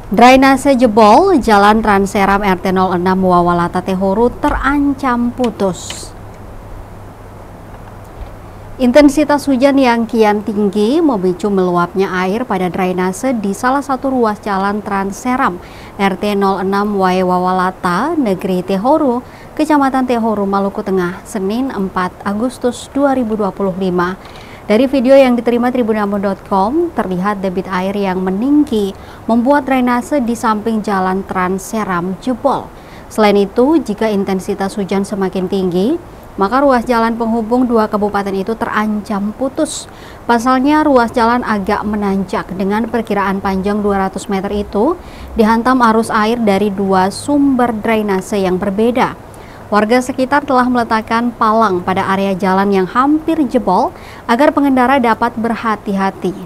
Drainase jebol, Jalan Transeram RT 06 Wawalata Tehoru terancam putus. Intensitas hujan yang kian tinggi memicu meluapnya air pada drainase di salah satu ruas jalan Transeram RT 06 Wawalata, Negeri Tehoru, Kecamatan Tehoru, Maluku Tengah, Senin 4 Agustus 2025. Dari video yang diterima tribunambon.com, terlihat debit air yang meninggi membuat drainase di samping jalan Transeram jebol. Selain itu, jika intensitas hujan semakin tinggi, maka ruas jalan penghubung dua kabupaten itu terancam putus. Pasalnya, ruas jalan agak menanjak dengan perkiraan panjang 200 meter itu dihantam arus air dari dua sumber drainase yang berbeda. Warga sekitar telah meletakkan palang pada area jalan yang hampir jebol agar pengendara dapat berhati-hati.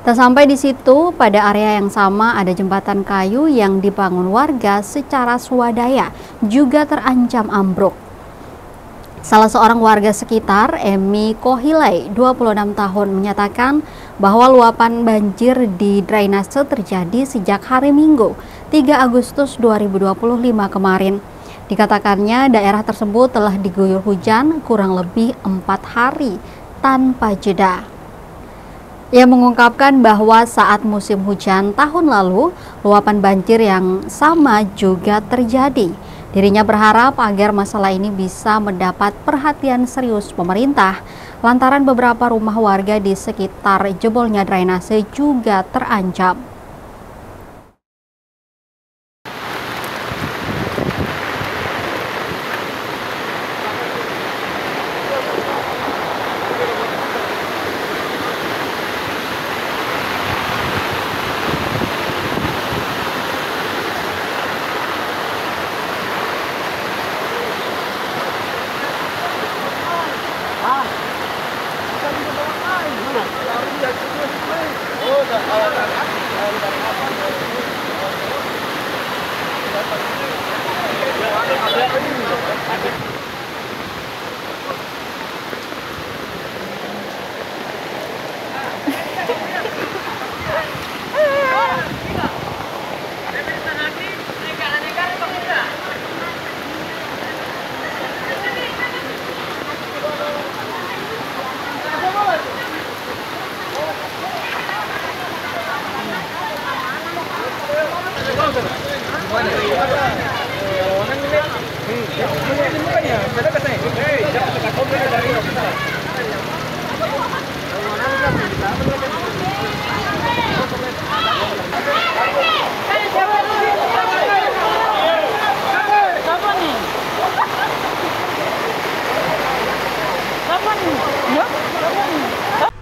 Tak sampai di situ, pada area yang sama ada jembatan kayu yang dibangun warga secara swadaya juga terancam ambruk. Salah seorang warga sekitar, Emi Kohilai, 26 tahun, menyatakan bahwa luapan banjir di drainase terjadi sejak hari Minggu, 3 Agustus 2025 kemarin. Dikatakannya daerah tersebut telah diguyur hujan kurang lebih 4 hari tanpa jeda. Ia mengungkapkan bahwa saat musim hujan tahun lalu, luapan banjir yang sama juga terjadi. Dirinya berharap agar masalah ini bisa mendapat perhatian serius pemerintah, lantaran beberapa rumah warga di sekitar jebolnya drainase juga terancam.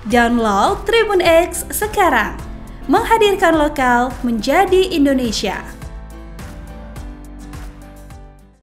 Download Tribun X sekarang, menghadirkan lokal menjadi Indonesia.